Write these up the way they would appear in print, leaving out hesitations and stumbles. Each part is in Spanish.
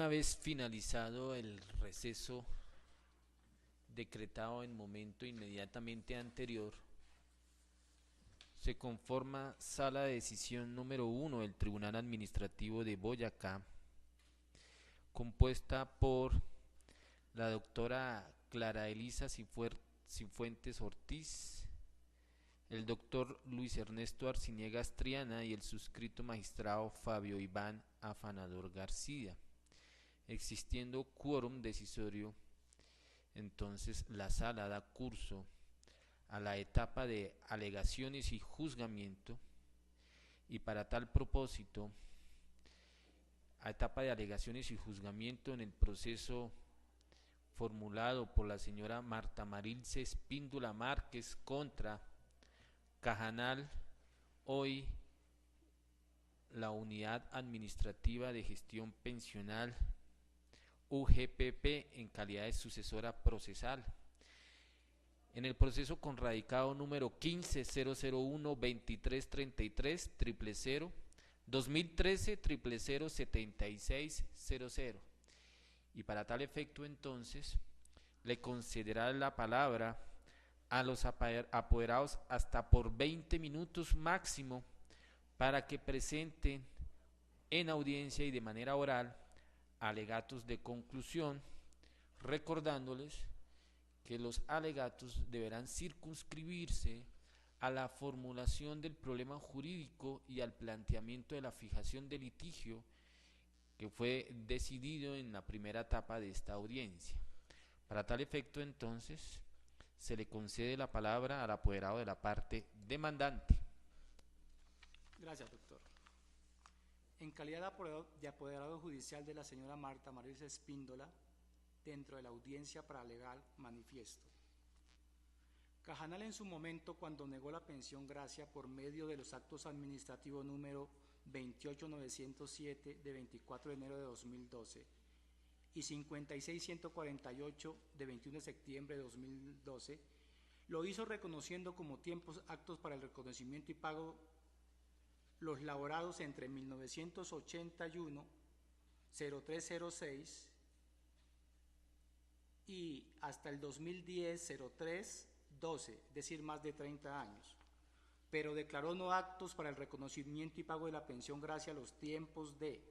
Una vez finalizado el receso decretado en momento inmediatamente anterior, se conforma Sala de Decisión número 1 del Tribunal Administrativo de Boyacá, compuesta por la doctora Clara Elisa Cifuentes Ortiz, el doctor Luis Ernesto Arciniegas Triana y el suscrito magistrado Fabio Iván Afanador García. Existiendo quórum decisorio, entonces la sala da curso a la etapa de alegaciones y juzgamiento, y para tal propósito, a etapa de alegaciones y juzgamiento en el proceso formulado por la señora Marta Marilce Espíndola Márquez contra Cajanal, hoy la Unidad Administrativa de Gestión Pensional UGPP en calidad de sucesora procesal. En el proceso con radicado número 15.001.2333 2013 007600, y para tal efecto entonces le concederá la palabra a los apoderados hasta por 20 minutos máximo para que presenten en audiencia y de manera oral alegatos de conclusión, recordándoles que los alegatos deberán circunscribirse a la formulación del problema jurídico y al planteamiento de la fijación de litigio que fue decidido en la primera etapa de esta audiencia. Para tal efecto, entonces, se le concede la palabra al apoderado de la parte demandante. Gracias, doctor. En calidad de apoderado judicial de la señora Marta Marilce Espíndola, dentro de la audiencia para alegar manifiesto. Cajanal en su momento, cuando negó la pensión gracia por medio de los actos administrativos número 28907 de 24 de enero de 2012 y 56148 de 21 de septiembre de 2012, lo hizo reconociendo como tiempos aptos para el reconocimiento y pago los laborados entre 1981 0306 y hasta el 2010 0312, es decir, más de 30 años, pero declaró no aptos para el reconocimiento y pago de la pensión gracia a los tiempos de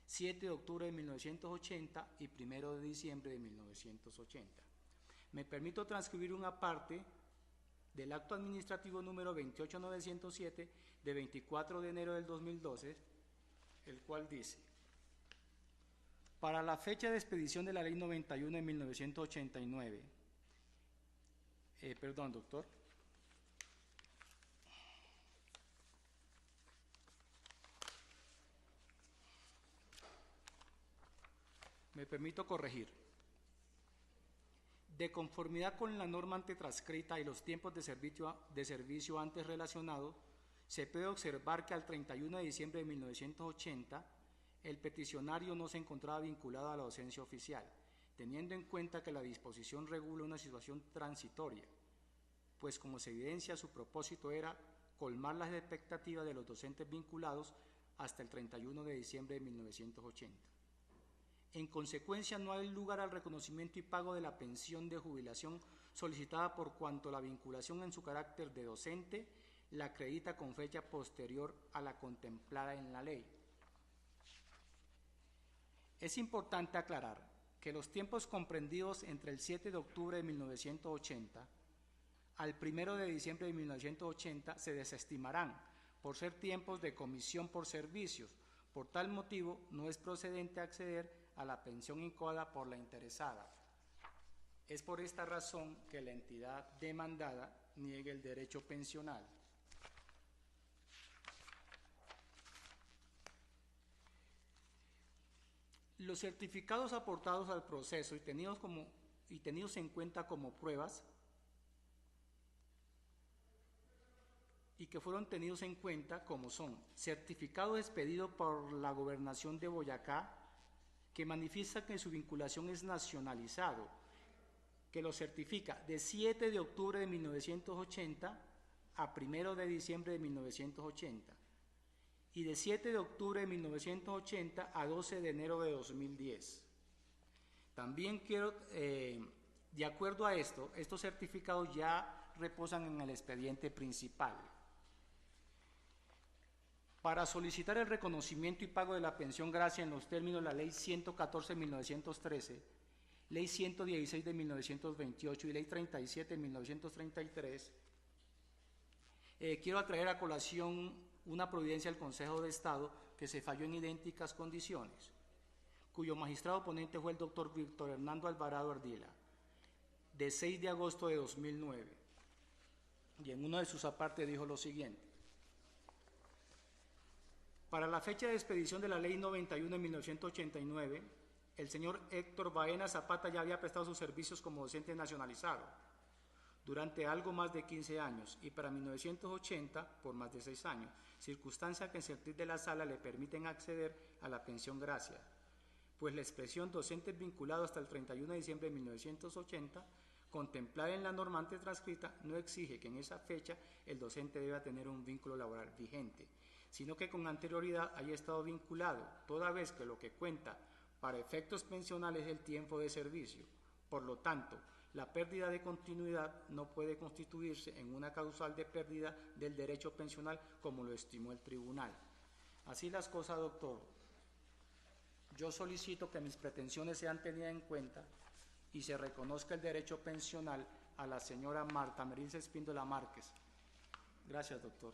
7 de octubre de 1980 y 1 de diciembre de 1980. Me permito transcribir una parte del acto administrativo número 28907 de 24 de enero del 2012, el cual dice: para la fecha de expedición de la Ley 91 de 1989, perdón, doctor. Me permito corregir. De conformidad con la norma antetranscrita y los tiempos de servicio antes relacionados, se puede observar que al 31 de diciembre de 1980, el peticionario no se encontraba vinculado a la docencia oficial, teniendo en cuenta que la disposición regula una situación transitoria, pues como se evidencia, su propósito era colmar las expectativas de los docentes vinculados hasta el 31 de diciembre de 1980. En consecuencia, no hay lugar al reconocimiento y pago de la pensión de jubilación solicitada por cuanto la vinculación en su carácter de docente la acredita con fecha posterior a la contemplada en la ley. Es importante aclarar que los tiempos comprendidos entre el 7 de octubre de 1980 al 1 de diciembre de 1980 se desestimarán por ser tiempos de comisión por servicios. Por tal motivo, no es procedente acceder a la pensión incoada por la interesada. Es por esta razón que la entidad demandada niegue el derecho pensional. Los certificados aportados al proceso y tenidos en cuenta como pruebas y que fueron tenidos en cuenta como son: certificado expedido por la Gobernación de Boyacá, que manifiesta que su vinculación es nacionalizado, que lo certifica de 7 de octubre de 1980 a 1 de diciembre de 1980, y de 7 de octubre de 1980 a 12 de enero de 2010. También quiero, de acuerdo a esto, estos certificados ya reposan en el expediente principal. Para solicitar el reconocimiento y pago de la pensión gracia en los términos de la Ley 114 de 1913, Ley 116 de 1928 y Ley 37 de 1933, quiero atraer a colación una providencia del Consejo de Estado que se falló en idénticas condiciones, cuyo magistrado ponente fue el doctor Víctor Hernando Alvarado Ardila, de 6 de agosto de 2009, y en uno de sus apartes dijo lo siguiente: para la fecha de expedición de la Ley 91 de 1989, el señor Héctor Baena Zapata ya había prestado sus servicios como docente nacionalizado durante algo más de 15 años y para 1980 por más de 6 años, circunstancia que en sentir de la sala le permiten acceder a la pensión gracia, pues la expresión docentes vinculados hasta el 31 de diciembre de 1980, contemplada en la normante transcrita, no exige que en esa fecha el docente deba tener un vínculo laboral vigente, sino que con anterioridad haya estado vinculado, toda vez que lo que cuenta para efectos pensionales es el tiempo de servicio. Por lo tanto, la pérdida de continuidad no puede constituirse en una causal de pérdida del derecho pensional como lo estimó el tribunal. Así las cosas, doctor. Yo solicito que mis pretensiones sean tenidas en cuenta y se reconozca el derecho pensional a la señora Marta Mercedes Espíndola Márquez. Gracias, doctor.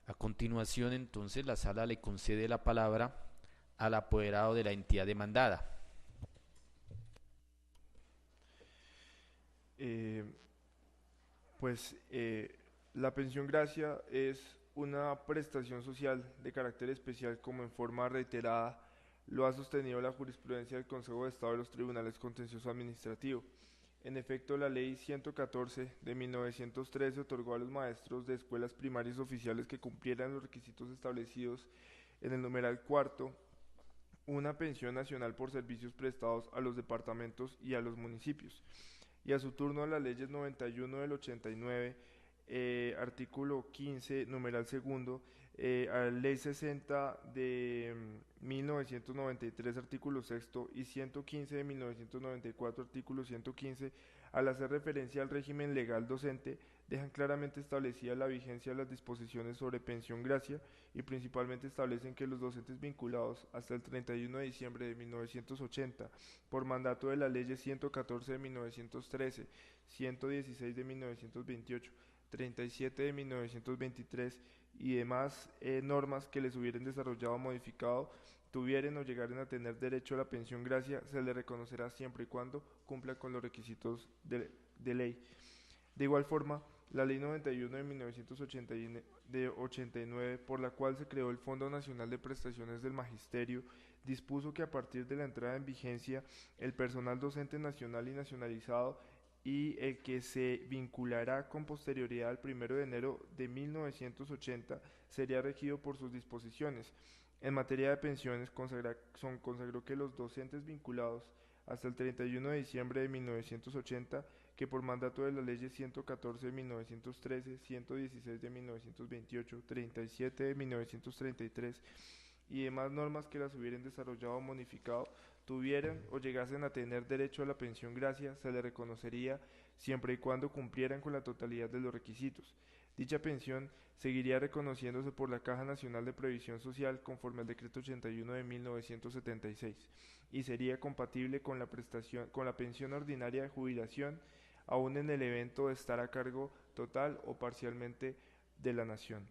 A continuación, entonces, la sala le concede la palabra al apoderado de la entidad demandada. Eh, la pensión gracia es una prestación social de carácter especial como en forma reiterada lo ha sostenido la jurisprudencia del Consejo de Estado de los Tribunales Contencioso Administrativo. En efecto, la Ley 114 de 1913 otorgó a los maestros de escuelas primarias oficiales que cumplieran los requisitos establecidos en el numeral cuarto una pensión nacional por servicios prestados a los departamentos y a los municipios. Y a su turno a las leyes 91 del 89, artículo 15, numeral segundo, a la ley 60 de 1993, artículo sexto, y 115 de 1994, artículo 115, al hacer referencia al régimen legal docente, dejan claramente establecida la vigencia de las disposiciones sobre pensión gracia y principalmente establecen que los docentes vinculados hasta el 31 de diciembre de 1980 por mandato de las leyes 114 de 1913, 116 de 1928, 37 de 1923 y demás normas que les hubieran desarrollado o modificado tuvieren o llegaren a tener derecho a la pensión gracia, se les reconocerá siempre y cuando cumplan con los requisitos de ley. De igual forma, la Ley 91 de 1989, por la cual se creó el Fondo Nacional de Prestaciones del Magisterio, dispuso que a partir de la entrada en vigencia, el personal docente nacional y nacionalizado y el que se vinculará con posterioridad al 1 de enero de 1980 sería regido por sus disposiciones. En materia de pensiones, consagró que los docentes vinculados hasta el 31 de diciembre de 1980, que por mandato de las leyes 114 de 1913, 116 de 1928, 37 de 1933 y demás normas que las hubieran desarrollado o modificado, tuvieran o llegasen a tener derecho a la pensión gracia, se les reconocería siempre y cuando cumplieran con la totalidad de los requisitos. Dicha pensión seguiría reconociéndose por la Caja Nacional de Previsión Social conforme al Decreto 81 de 1976 y sería compatible con la pensión ordinaria de jubilación, aun en el evento de estar a cargo total o parcialmente de la nación.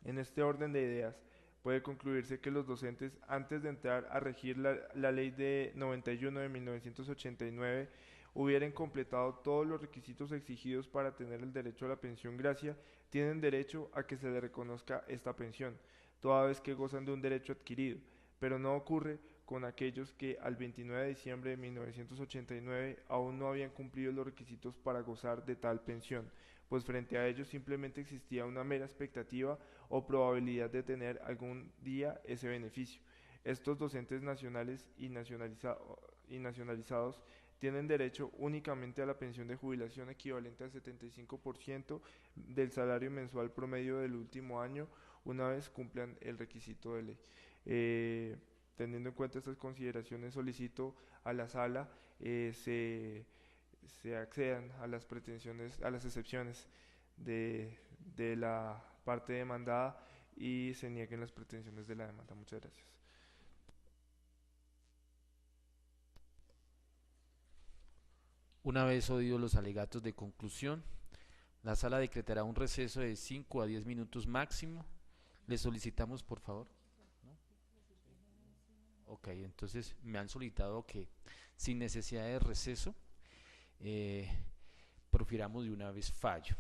En este orden de ideas, puede concluirse que los docentes, antes de entrar a regir la Ley de 91 de 1989, hubieran completado todos los requisitos exigidos para tener el derecho a la pensión gracia, tienen derecho a que se les reconozca esta pensión, toda vez que gozan de un derecho adquirido, pero no ocurre con aquellos que al 29 de diciembre de 1989 aún no habían cumplido los requisitos para gozar de tal pensión, pues frente a ellos simplemente existía una mera expectativa o probabilidad de tener algún día ese beneficio. Estos docentes nacionales y nacionalizados tienen derecho únicamente a la pensión de jubilación equivalente al 75% del salario mensual promedio del último año, una vez cumplan el requisito de ley. Teniendo en cuenta estas consideraciones, solicito a la sala se accedan a las pretensiones, a las excepciones de la parte demandada y se nieguen las pretensiones de la demanda. Muchas gracias. Una vez oídos los alegatos de conclusión, la sala decretará un receso de 5 a 10 minutos máximo. Le solicitamos, por favor. ¿No? Ok, entonces me han solicitado que sin necesidad de receso profiramos de una vez fallo.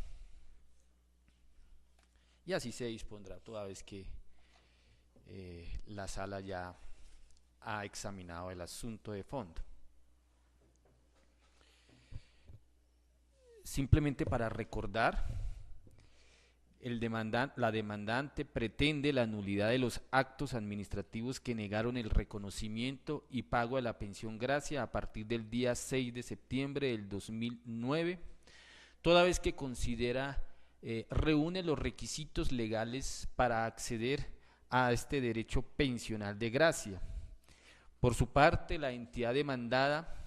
Y así se dispondrá toda vez que la sala ya ha examinado el asunto de fondo. Simplemente para recordar, la demandante pretende la nulidad de los actos administrativos que negaron el reconocimiento y pago de la pensión gracia a partir del día 6 de septiembre del 2009, toda vez que considera reúne los requisitos legales para acceder a este derecho pensional de gracia. Por su parte, la entidad demandada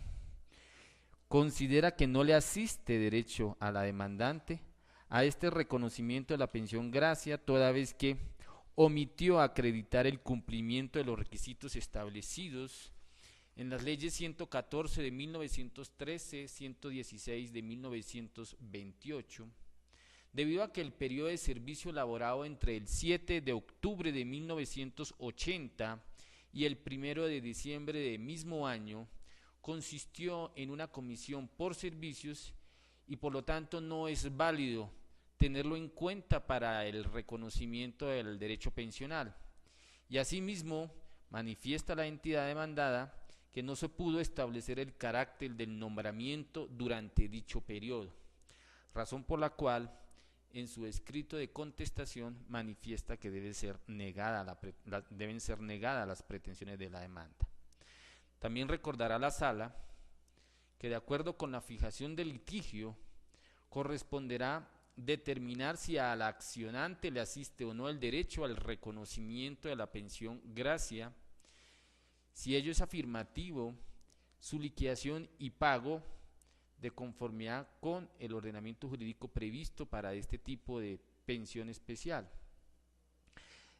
considera que no le asiste derecho a la demandante a este reconocimiento de la pensión gracia, toda vez que omitió acreditar el cumplimiento de los requisitos establecidos en las leyes 114 de 1913, 116 de 1928, debido a que el periodo de servicio elaborado entre el 7 de octubre de 1980 y el 1 de diciembre del mismo año consistió en una comisión por servicios y por lo tanto no es válido tenerlo en cuenta para el reconocimiento del derecho pensional. Y asimismo manifiesta la entidad demandada que no se pudo establecer el carácter del nombramiento durante dicho periodo, razón por la cual en su escrito de contestación manifiesta que deben ser negadas las pretensiones de la demanda. También recordará la sala que de acuerdo con la fijación del litigio corresponderá determinar si al accionante le asiste o no el derecho al reconocimiento de la pensión gracia. Si ello es afirmativo, su liquidación y pago de conformidad con el ordenamiento jurídico previsto para este tipo de pensión especial.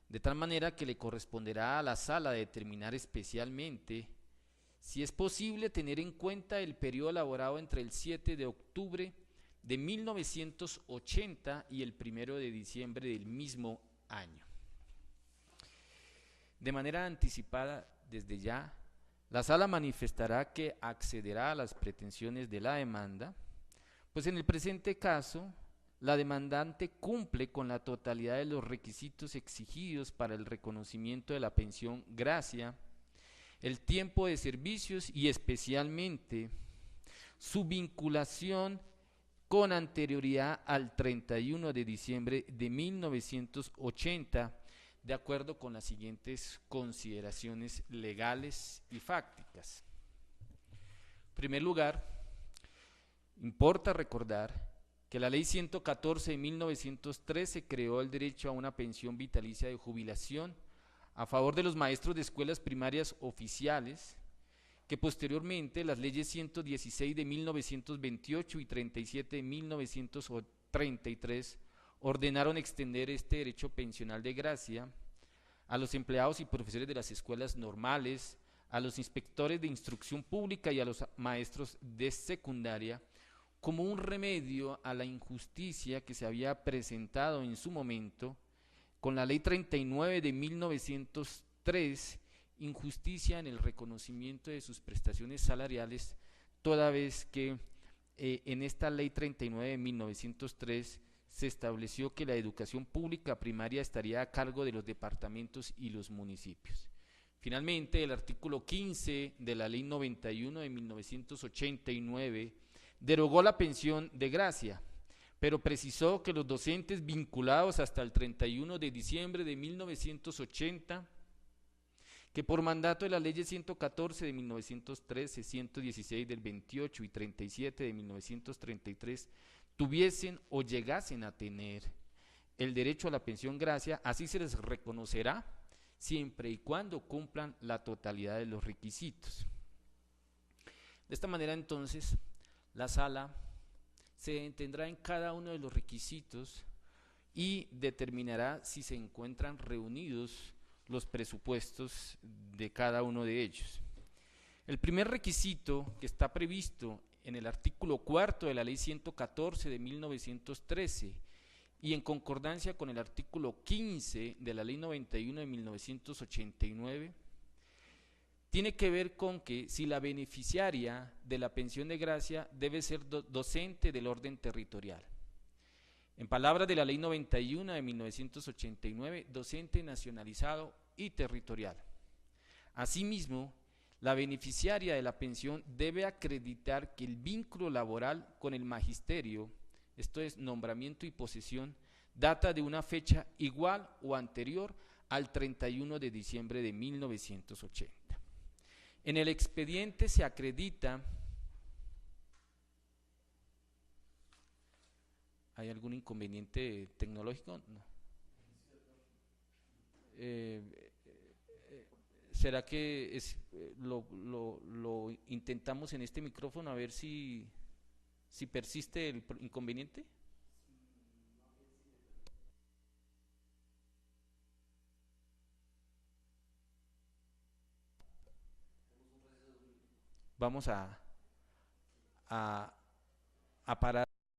De tal manera que le corresponderá a la sala determinar especialmente si es posible tener en cuenta el periodo elaborado entre el 7 de octubre de 1980 y el 1 de diciembre del mismo año. De manera anticipada, desde ya, la sala manifestará que accederá a las pretensiones de la demanda, pues en el presente caso, la demandante cumple con la totalidad de los requisitos exigidos para el reconocimiento de la pensión gracia, el tiempo de servicios y especialmente su vinculación con anterioridad al 31 de diciembre de 1980, de acuerdo con las siguientes consideraciones legales y fácticas. En primer lugar, importa recordar que la Ley 114 de 1913 creó el derecho a una pensión vitalicia de jubilación a favor de los maestros de escuelas primarias oficiales, que posteriormente las leyes 116 de 1928 y 37 de 1933 ordenaron extender este derecho pensional de gracia a los empleados y profesores de las escuelas normales, a los inspectores de instrucción pública y a los maestros de secundaria, como un remedio a la injusticia que se había presentado en su momento con la Ley 39 de 1903, injusticia en el reconocimiento de sus prestaciones salariales, toda vez que en esta Ley 39 de 1903 se estableció que la educación pública primaria estaría a cargo de los departamentos y los municipios. Finalmente, el artículo 15 de la Ley 91 de 1989 derogó la pensión de gracia, pero precisó que los docentes vinculados hasta el 31 de diciembre de 1980 que por mandato de las leyes 114 de 1913, 116 del 28 y 37 de 1933 tuviesen o llegasen a tener el derecho a la pensión gracia, así se les reconocerá siempre y cuando cumplan la totalidad de los requisitos. De esta manera entonces la sala se detendrá en cada uno de los requisitos y determinará si se encuentran reunidos los presupuestos de cada uno de ellos. El primer requisito que está previsto en el artículo 4 de la ley 114 de 1913 y en concordancia con el artículo 15 de la ley 91 de 1989, tiene que ver con que si la beneficiaria de la pensión de gracia debe ser docente del orden territorial. En palabras de la ley 91 de 1989, docente nacionalizado y territorial. Asimismo, la beneficiaria de la pensión debe acreditar que el vínculo laboral con el magisterio, esto es nombramiento y posesión, data de una fecha igual o anterior al 31 de diciembre de 1980. En el expediente se acredita. ¿Hay algún inconveniente tecnológico? No. ¿Será que lo intentamos en este micrófono a ver si persiste el inconveniente? Vamos a parar.